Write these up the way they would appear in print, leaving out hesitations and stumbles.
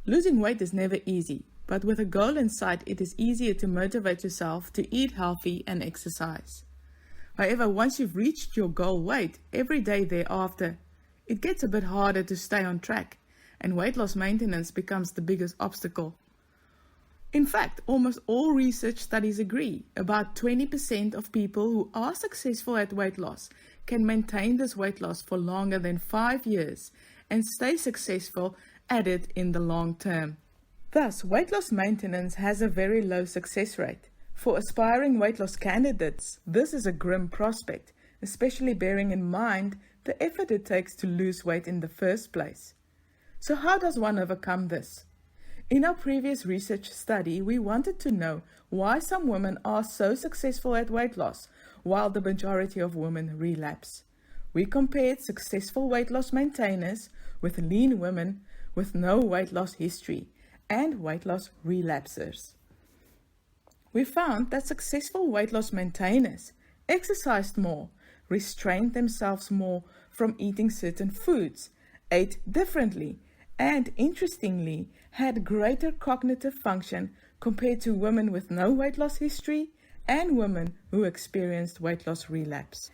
Losing weight is never easy, but with a goal in sight, it is easier to motivate yourself to eat healthy and exercise. However, once you've reached your goal weight, every day thereafter, it gets a bit harder to stay on track, and weight loss maintenance becomes the biggest obstacle. In fact, almost all research studies agree about 20% of people who are successful at weight loss can maintain this weight loss for longer than 5 years and stay successful at it in the long term. Thus, weight loss maintenance has a very low success rate. For aspiring weight loss candidates, this is a grim prospect, especially bearing in mind the effort it takes to lose weight in the first place. So how does one overcome this? In our previous research study, we wanted to know why some women are so successful at weight loss, while the majority of women relapse. We compared successful weight loss maintainers with lean women with no weight loss history and weight loss relapsers. We found that successful weight loss maintainers exercised more, restrained themselves more from eating certain foods, ate differently, and interestingly, had greater cognitive function compared to women with no weight loss history and women who experienced weight loss relapse.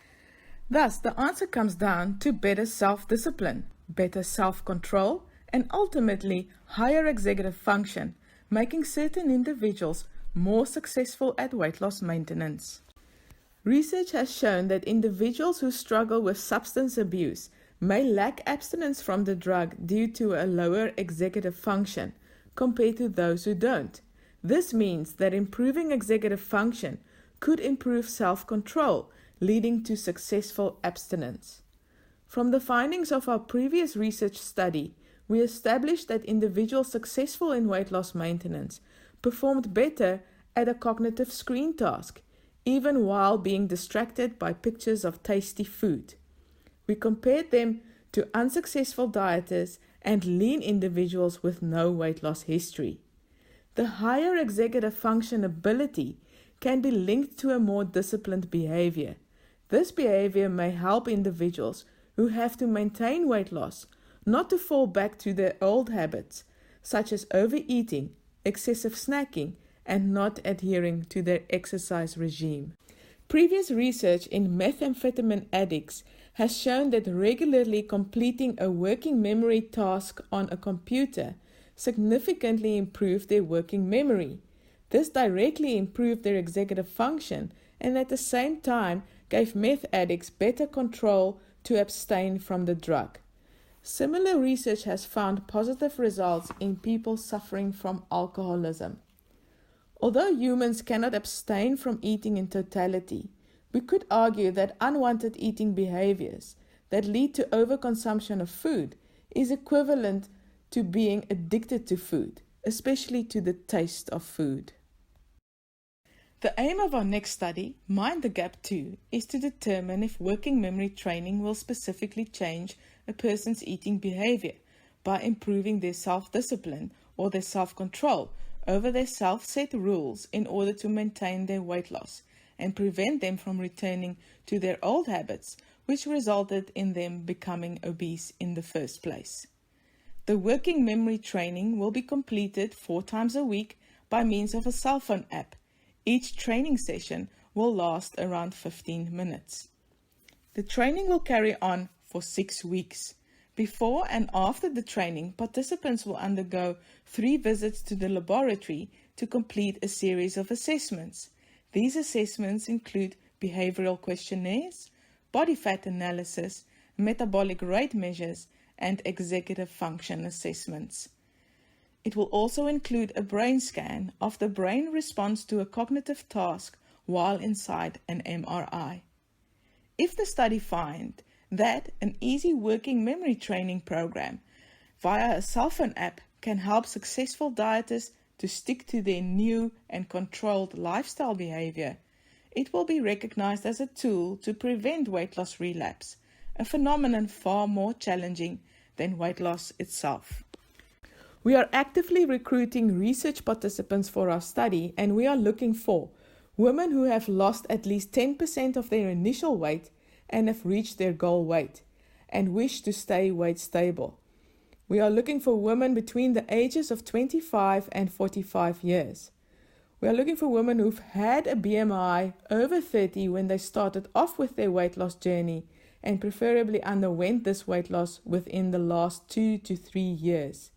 Thus, the answer comes down to better self-discipline, better self-control, and ultimately higher executive function, making certain individuals more successful at weight loss maintenance. Research has shown that individuals who struggle with substance abuse may lack abstinence from the drug due to a lower executive function compared to those who don't. This means that improving executive function could improve self-control, leading to successful abstinence. From the findings of our previous research study, we established that individuals successful in weight loss maintenance performed better at a cognitive screen task, even while being distracted by pictures of tasty food. We compared them to unsuccessful dieters and lean individuals with no weight loss history. The higher executive function ability can be linked to a more disciplined behavior. This behavior may help individuals who have to maintain weight loss not to fall back to their old habits, such as overeating, excessive snacking, and not adhering to their exercise regime. Previous research in methamphetamine addicts has shown that regularly completing a working memory task on a computer significantly improved their working memory. This directly improved their executive function and at the same time gave meth addicts better control to abstain from the drug. Similar research has found positive results in people suffering from alcoholism. Although humans cannot abstain from eating in totality, we could argue that unwanted eating behaviors that lead to overconsumption of food is equivalent to being addicted to food, especially to the taste of food. The aim of our next study, Mind the Gap 2, is to determine if working memory training will specifically change a person's eating behavior by improving their self-discipline or their self-control over their self-set rules in order to maintain their weight loss and prevent them from returning to their old habits, which resulted in them becoming obese in the first place. The working memory training will be completed 4 times a week by means of a cell phone app. Each training session will last around 15 minutes. The training will carry on for 6 weeks. Before and after the training, participants will undergo 3 visits to the laboratory to complete a series of assessments. These assessments include behavioral questionnaires, body fat analysis, metabolic rate measures, and executive function assessments. It will also include a brain scan of the brain response to a cognitive task while inside an MRI. If the study finds that an easy working memory training program via a cell phone app can help successful dieters to stick to their new and controlled lifestyle behavior, it will be recognized as a tool to prevent weight loss relapse, a phenomenon far more challenging than weight loss itself. We are actively recruiting research participants for our study, and we are looking for women who have lost at least 10% of their initial weight and have reached their goal weight and wish to stay weight stable. We are looking for women between the ages of 25 and 45 years. We are looking for women who've had a BMI over 30 when they started off with their weight loss journey and preferably underwent this weight loss within the last 2 to 3 years.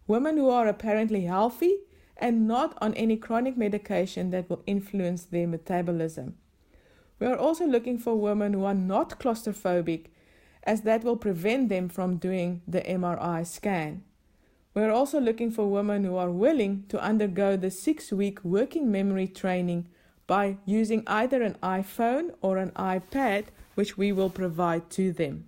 Women who are apparently healthy and not on any chronic medication that will influence their metabolism. We are also looking for women who are not claustrophobic, as that will prevent them from doing the MRI scan. We are also looking for women who are willing to undergo the 6-week working memory training by using either an iPhone or an iPad, which we will provide to them.